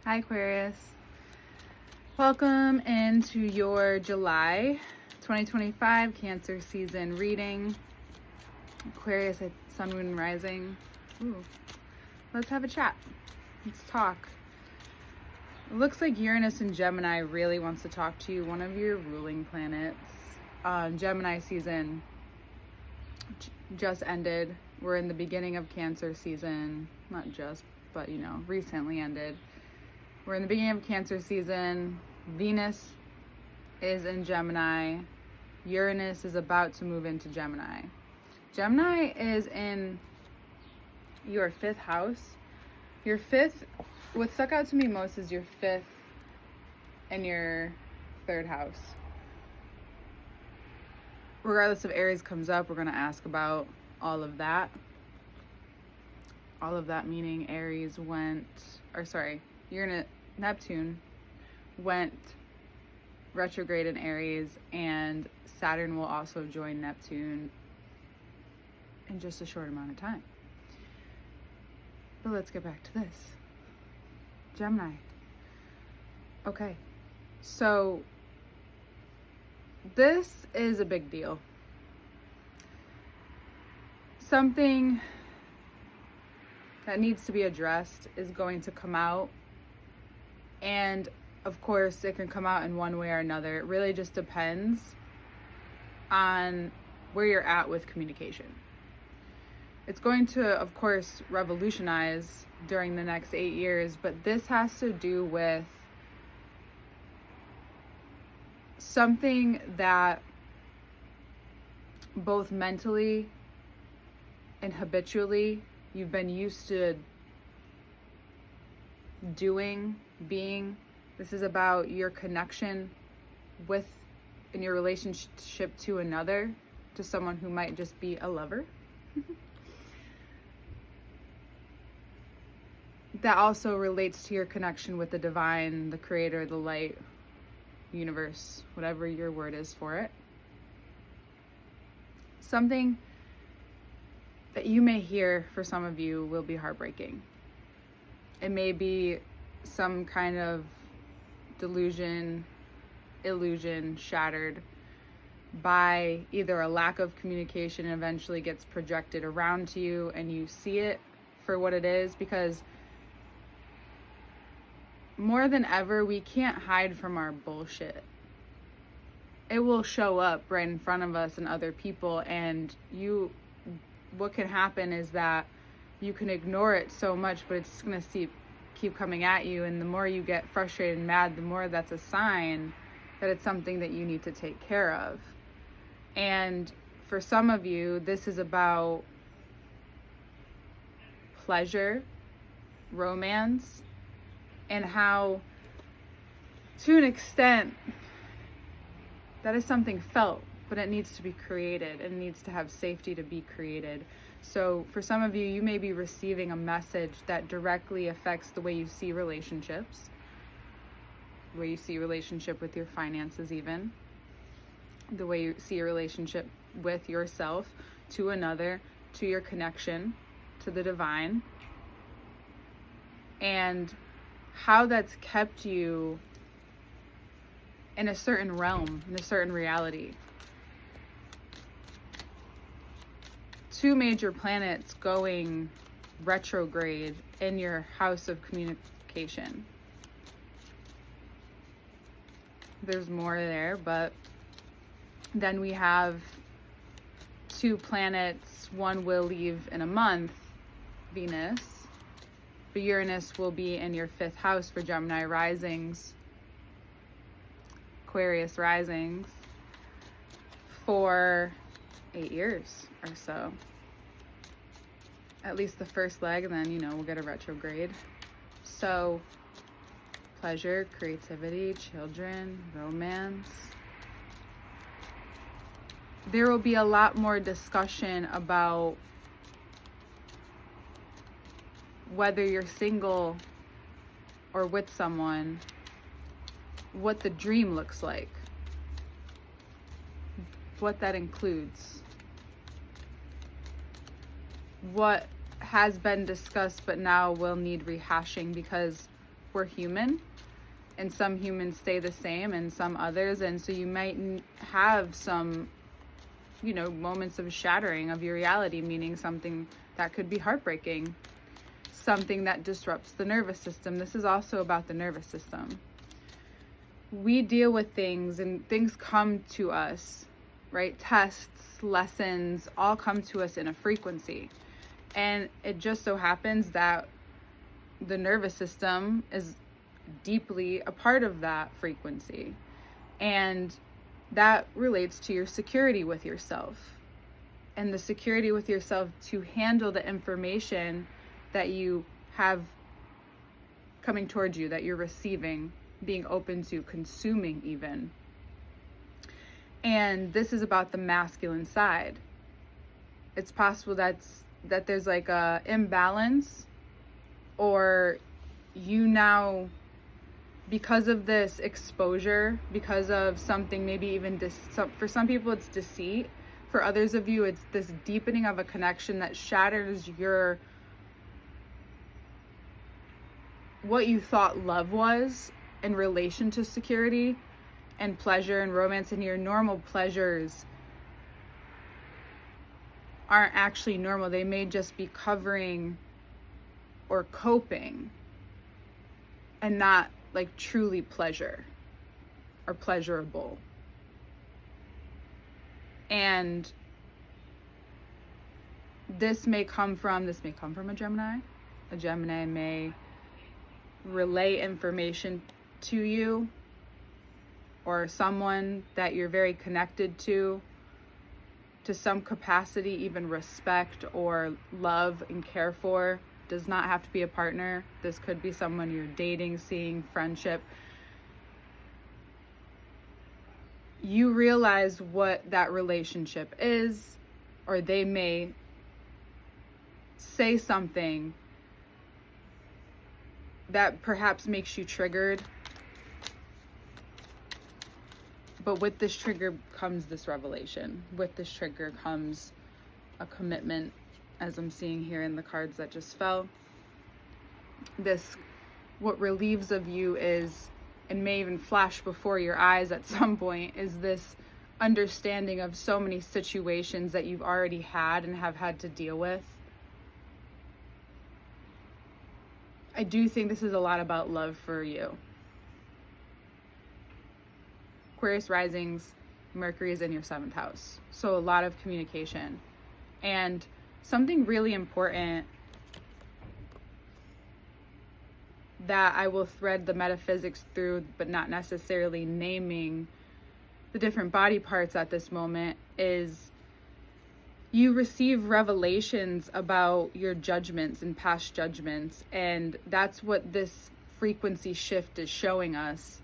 Hi Aquarius. Welcome into your July 2025 Cancer season reading. Aquarius at Sun, Moon, Rising. Ooh, let's have a chat. Let's talk. It looks like Uranus in Gemini really wants to talk to you, one of your ruling planets. Gemini season just ended. We're in the beginning of Cancer season. Not just, but recently ended. We're in the beginning of Cancer season. Venus is in Gemini. Uranus is about to move into Gemini. Gemini is in your fifth house. Your fifth, what stuck out to me most is your fifth and your third house. Regardless if Aries comes up, we're going to ask about all of that. All of that meaning Neptune went retrograde in Aries, and Saturn will also join Neptune in just a short amount of time. But let's get back to this. Gemini. Okay, so this is a big deal. Something that needs to be addressed is going to come out. And of course, it can come out in one way or another. It really just depends on where you're at with communication. It's going to, of course, revolutionize during the next 8 years, but this has to do with something that both mentally and habitually you've been used to doing, being. This is about your connection with, in your relationship to another, to someone who might just be a lover. That also relates to your connection with the divine, the creator, the light, universe, whatever your word is for it. Something that you may hear for some of you will be heartbreaking. It may be some kind of delusion, illusion shattered by either a lack of communication and eventually gets projected around to you and you see it for what it is, because more than ever, we can't hide from our bullshit. It will show up right in front of us and other people, and what can happen is that you can ignore it so much, but it's just going to keep coming at you, and the more you get frustrated and mad, the more that's a sign that it's something that you need to take care of. And for some of you, this is about pleasure, romance, and how, to an extent, that is something felt, but it needs to be created. It needs to have safety to be created. So for some of you, you may be receiving a message that directly affects the way you see relationships, the way you see relationship with your finances, even the way you see a relationship with yourself, to another, to your connection to the divine, and how that's kept you in a certain realm, in a certain reality. 2 major planets going retrograde in your house of communication. There's more there, but then we have 2 planets. One will leave in a month, Venus, but Uranus will be in your 5th house for Gemini risings, Aquarius risings, for 8 years or so. At least the first leg, and then, we'll get a retrograde. So, pleasure, creativity, children, romance. There will be a lot more discussion about whether you're single or with someone, what the dream looks like, what that includes, what has been discussed but now will need rehashing, because we're human, and some humans stay the same and some others. And so you might have some, moments of shattering of your reality, meaning something that could be heartbreaking, something that disrupts the nervous system. This is also about the nervous system. We deal with things and things come to us, right? Tests, lessons, all come to us in a frequency. And it just so happens that the nervous system is deeply a part of that frequency. And that relates to your security with yourself, and the security with yourself to handle the information that you have coming towards you, that you're receiving, being open to, consuming even. And this is about the masculine side. It's possible that there's like a imbalance, or you now, because of this exposure, because of something, maybe even for some people it's deceit, for others of you it's this deepening of a connection that shatters what you thought love was in relation to security and pleasure and romance, and your normal pleasures aren't actually normal. They may just be covering or coping and not like truly pleasure or pleasurable. And this may come from a Gemini. A Gemini may relay information to you or someone that you're very connected to some capacity, even respect or love and care for. Does not have to be a partner. This could be someone you're dating, seeing, friendship. You realize what that relationship is, or they may say something that perhaps makes you triggered. But with this trigger comes this revelation. With this trigger comes a commitment, as I'm seeing here in the cards that just fell. What relieves of you is, and may even flash before your eyes at some point, is this understanding of so many situations that you've already had and have had to deal with. I do think this is a lot about love for you. Aquarius risings, Mercury is in your 7th house. So a lot of communication. And something really important that I will thread the metaphysics through, but not necessarily naming the different body parts at this moment, is you receive revelations about your judgments and past judgments. And that's what this frequency shift is showing us.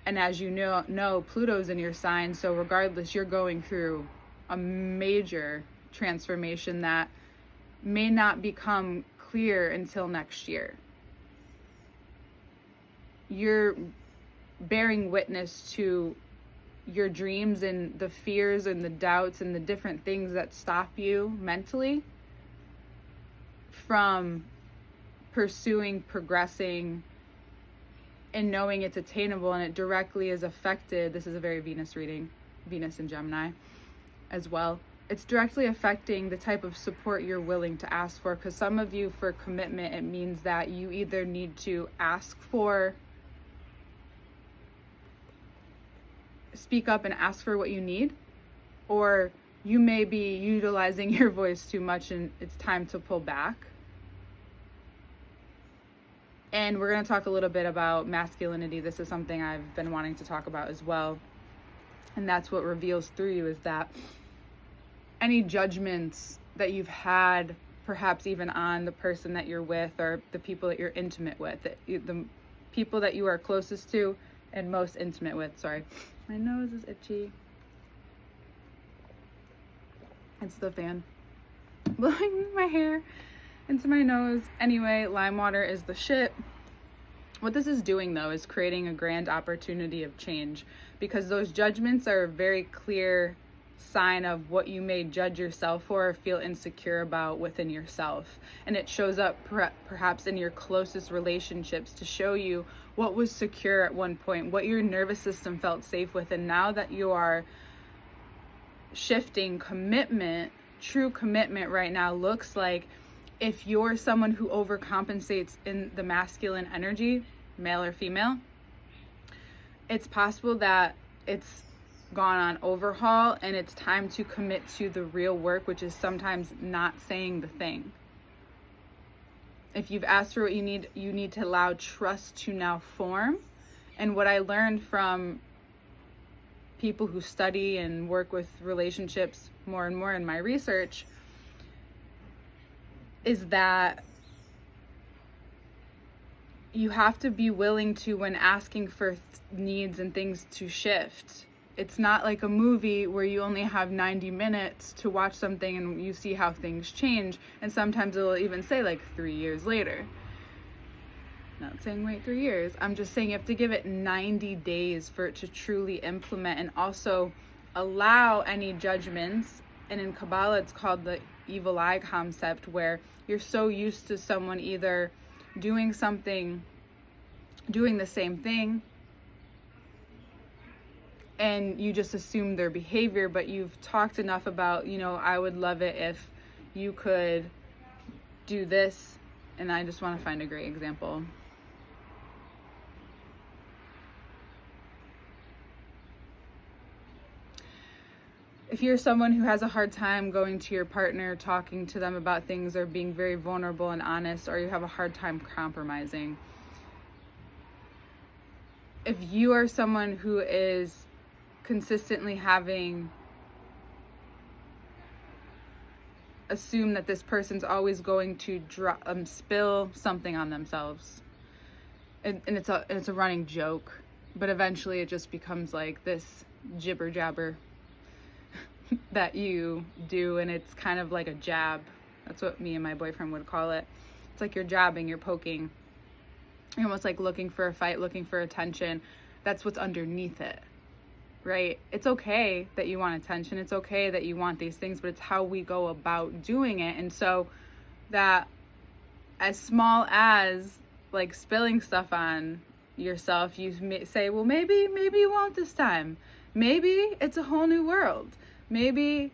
And as you know, Pluto's in your sign. So regardless, you're going through a major transformation that may not become clear until next year. You're bearing witness to your dreams and the fears and the doubts and the different things that stop you mentally from pursuing, progressing, and knowing it's attainable. And it directly is affected. This is a very Venus reading, Venus in Gemini as well. It's directly affecting the type of support you're willing to ask for, because some of you, for commitment, it means that you either need to speak up and ask for what you need, or you may be utilizing your voice too much and it's time to pull back. And we're going to talk a little bit about masculinity. This is something I've been wanting to talk about as well. And that's what reveals through you, is that any judgments that you've had, perhaps even on the person that you're with or the people that you're intimate with, the people that you are closest to and most intimate with. Sorry, my nose is itchy. It's the fan blowing my hair into my nose. Anyway, lime water is the shit. What this is doing, though, is creating a grand opportunity of change, because those judgments are very clear sign of what you may judge yourself for or feel insecure about within yourself. And it shows up perhaps in your closest relationships to show you what was secure at one point, what your nervous system felt safe with. And now that you are shifting, commitment, true commitment right now looks like, if you're someone who overcompensates in the masculine energy, male or female, it's possible that it's gone on overhaul and it's time to commit to the real work, which is sometimes not saying the thing. If you've asked for what you need to allow trust to now form. And what I learned from people who study and work with relationships more and more in my research is that you have to be willing to, when asking for needs and things, to shift. It's not like a movie where you only have 90 minutes to watch something and you see how things change. And sometimes it'll even say like 3 years later. Not saying wait 3 years. I'm just saying you have to give it 90 days for it to truly implement, and also allow any judgments. And in Kabbalah, it's called the evil eye concept, where you're so used to someone either doing something, doing the same thing, and you just assume their behavior, but you've talked enough about, I would love it if you could do this. And I just want to find a great example. If you're someone who has a hard time going to your partner, talking to them about things, or being very vulnerable and honest, or you have a hard time compromising, if you are someone who is consistently having assume that this person's always going to spill something on themselves, and it's a running joke, but eventually it just becomes like this jibber jabber that you do, and it's kind of like a jab. That's what me and my boyfriend would call it. It's like you're jabbing, you're poking, you're almost like looking for a fight, looking for attention. That's what's underneath it, right? It's okay that you want attention, it's okay that you want these things, but it's how we go about doing it. And so that, as small as like spilling stuff on yourself, you may say, well, maybe you won't this time, maybe it's a whole new world, maybe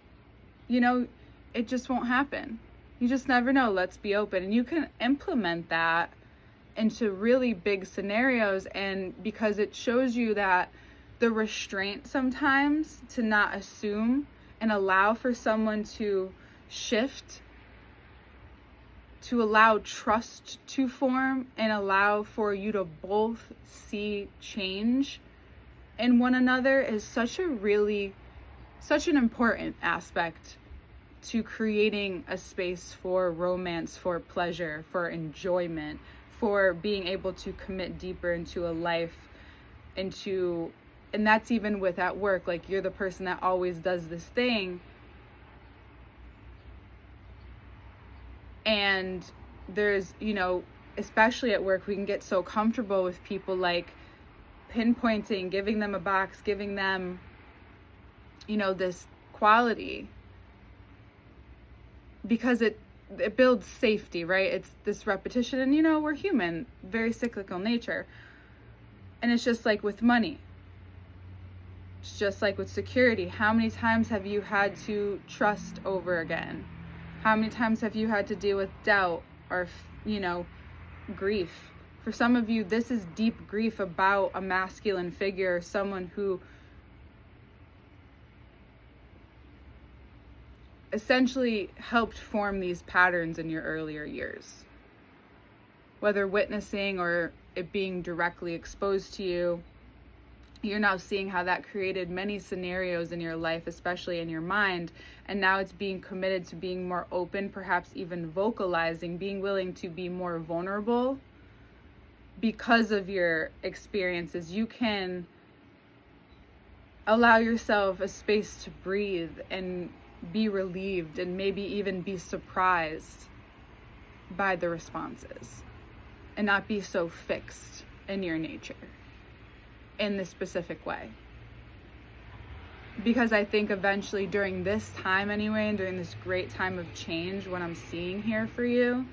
it just won't happen. You just never know. Let's be open. And you can implement that into really big scenarios, and because it shows you that the restraint sometimes to not assume and allow for someone to shift, to allow trust to form, and allow for you to both see change in one another is such an important aspect to creating a space for romance, for pleasure, for enjoyment, for being able to commit deeper into a life, and that's even with at work. Like, you're the person that always does this thing, and there's, especially at work, we can get so comfortable with people, like pinpointing, giving them a box, giving them this quality, because it builds safety, right? It's this repetition, and we're human, very cyclical nature. And it's just like with money, it's just like with security. How many times have you had to trust over again? How many times have you had to deal with doubt or grief? For some of you, this is deep grief about a masculine figure, someone who essentially helped form these patterns in your earlier years. Whether witnessing or it being directly exposed to you, you're now seeing how that created many scenarios in your life, especially in your mind. And now it's being committed to being more open, perhaps even vocalizing, being willing to be more vulnerable because of your experiences. You can allow yourself a space to breathe and be relieved, and maybe even be surprised by the responses, and not be so fixed in your nature in this specific way. because I think eventually during this time anyway, and during this great time of change, what I'm seeing here for you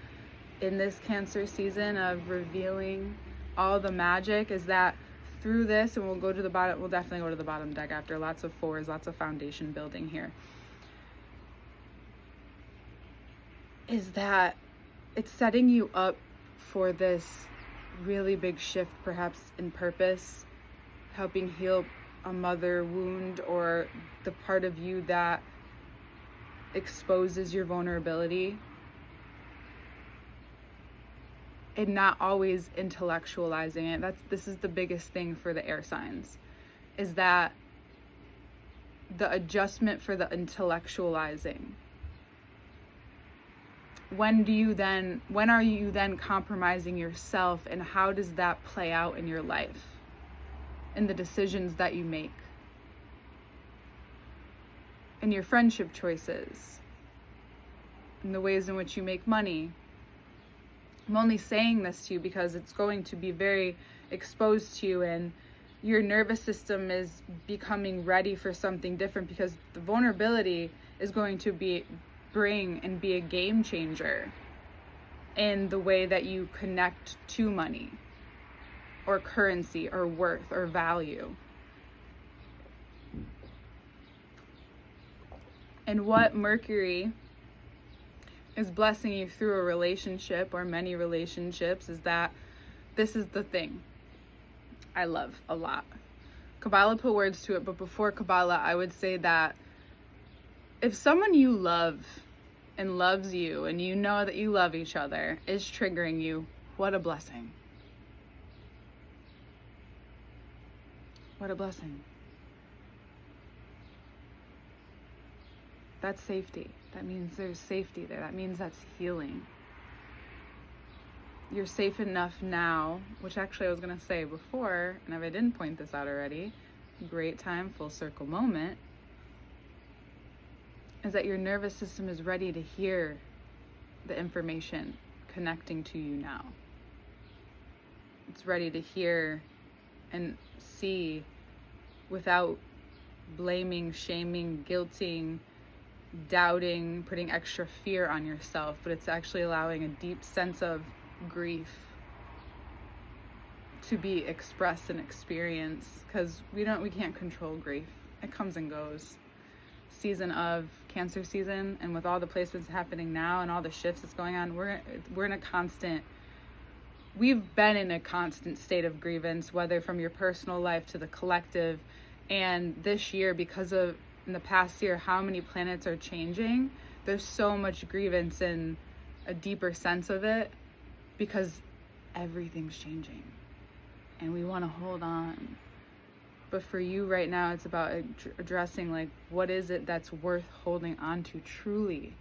in this Cancer season of revealing all the magic is that through this, and we'll definitely go to the bottom deck after, lots of fours, lots of foundation building here, is that it's setting you up for this really big shift, perhaps in purpose, helping heal a mother wound or the part of you that exposes your vulnerability, and not always intellectualizing it. This is the biggest thing for the air signs, is that the adjustment for the intellectualizing. When are you then compromising yourself, and how does that play out in your life, in the decisions that you make, in your friendship choices, in the ways in which you make money? I'm only saying this to you because it's going to be very exposed to you, and your nervous system is becoming ready for something different, because the vulnerability is going to be a game changer in the way that you connect to money or currency or worth or value. And what Mercury is blessing you through a relationship or many relationships is that this is the thing I love a lot. Kabbalah put words to it, but before Kabbalah, I would say that if someone you love and loves you, and you know that you love each other, is triggering you, what a blessing. What a blessing. That's safety. That means there's safety there. That means that's healing. You're safe enough now, which actually I was going to say before, and if I didn't point this out already, great time, full circle moment, is that your nervous system is ready to hear the information connecting to you now. It's ready to hear and see without blaming, shaming, guilting, doubting, putting extra fear on yourself, but it's actually allowing a deep sense of grief to be expressed and experienced, because we can't control grief. It comes and goes. Season of Cancer season, and with all the placements happening now and all the shifts that's going on, we've been in a constant state of grievance, whether from your personal life to the collective. And this year, because of in the past year how many planets are changing, there's so much grievance and a deeper sense of it, because everything's changing and we want to hold on. But for you right now, it's about addressing, like, what is it that's worth holding on to truly?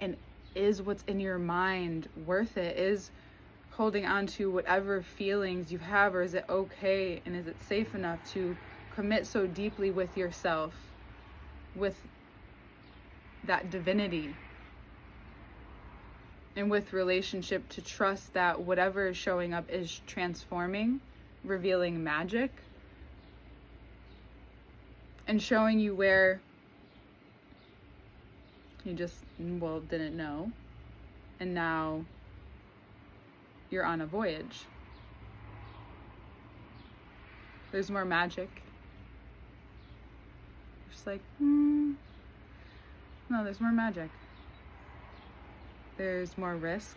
And is what's in your mind worth it? Is holding on to whatever feelings you have, or is it okay and is it safe enough to commit so deeply with yourself, with that divinity, and with relationship, to trust that whatever is showing up is transforming, revealing magic, and showing you where you just, didn't know. And now you're on a voyage. There's more magic. Just like, no, there's more magic. There's more risk,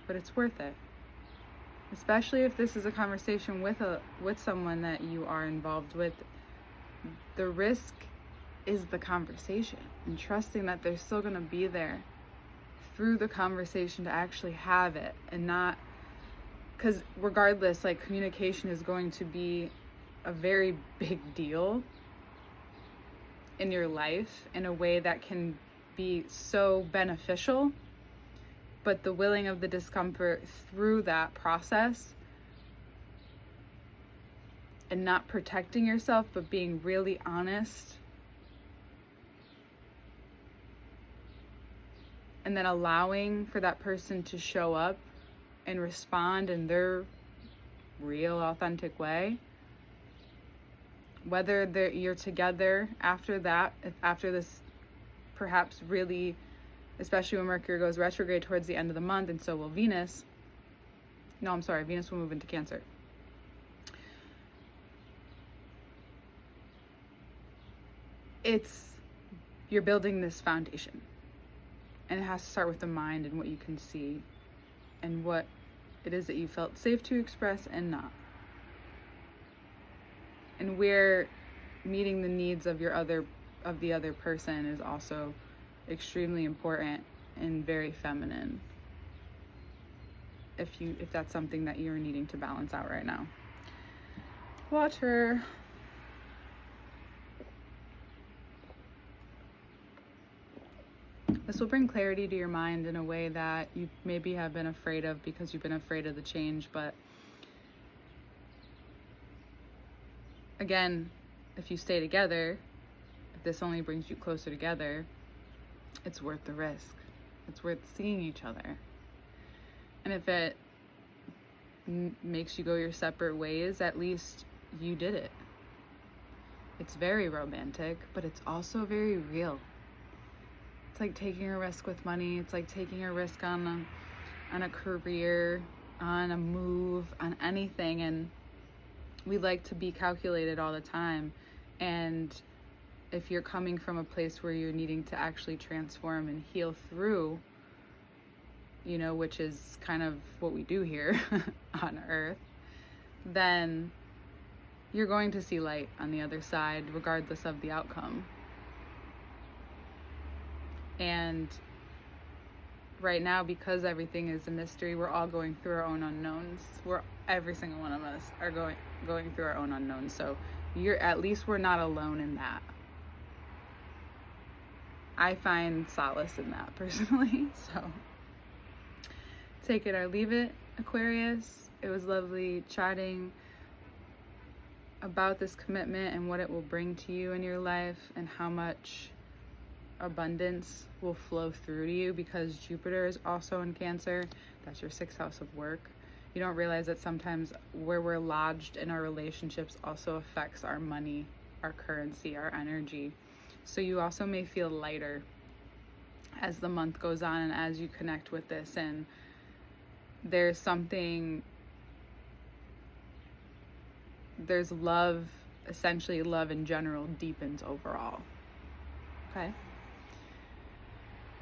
but it's worth it. Especially if this is a conversation with someone that you are involved with. The risk is the conversation, and trusting that they're still going to be there through the conversation to actually have it, and not, because regardless, like, communication is going to be a very big deal in your life in a way that can be so beneficial, but the willing of the discomfort through that process, and not protecting yourself, but being really honest, and then allowing for that person to show up and respond in their real, authentic way, Whether you're together after that, after this, perhaps really, especially when Mercury goes retrograde towards the end of the month, and so will Venus. No, I'm sorry, Venus will move into Cancer. You're building this foundation, and it has to start with the mind and what you can see and what it is that you felt safe to express and not. And where meeting the needs of the other person is also extremely important and very feminine, if that's something that you're needing to balance out right now. Water. This will bring clarity to your mind in a way that you maybe have been afraid of because you've been afraid of the change. But again, if you stay together, if this only brings you closer together, it's worth the risk. It's worth seeing each other. And if it makes you go your separate ways, at least you did it. It's very romantic, but it's also very real. It's like taking a risk with money. It's like taking a risk on a career, on a move, on anything. And we like to be calculated all the time. And if you're coming from a place where you're needing to actually transform and heal through, which is kind of what we do here on Earth, then you're going to see light on the other side, regardless of the outcome. And right now, because everything is a mystery, we're all going through our own unknowns. Every single one of us are going through our own unknowns. So at least we're not alone in that. I find solace in that personally. So take it or leave it, Aquarius. It was lovely chatting about this commitment and what it will bring to you in your life, and how much abundance will flow through to you, because Jupiter is also in Cancer. That's your 6th house of work. You don't realize that sometimes where we're lodged in our relationships also affects our money, our currency, our energy. So you also may feel lighter as the month goes on and as you connect with this. And there's love, essentially love in general deepens overall. Okay?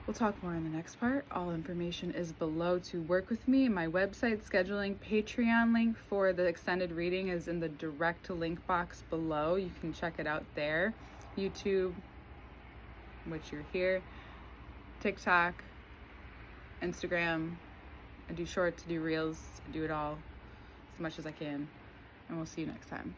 We'll talk more in the next part. All information is below to work with me. My website, scheduling, Patreon link for the extended reading is in the direct link box below. You can check it out there. YouTube, which you're here, TikTok, Instagram. I do shorts, I do reels, I do it all as much as I can. And we'll see you next time.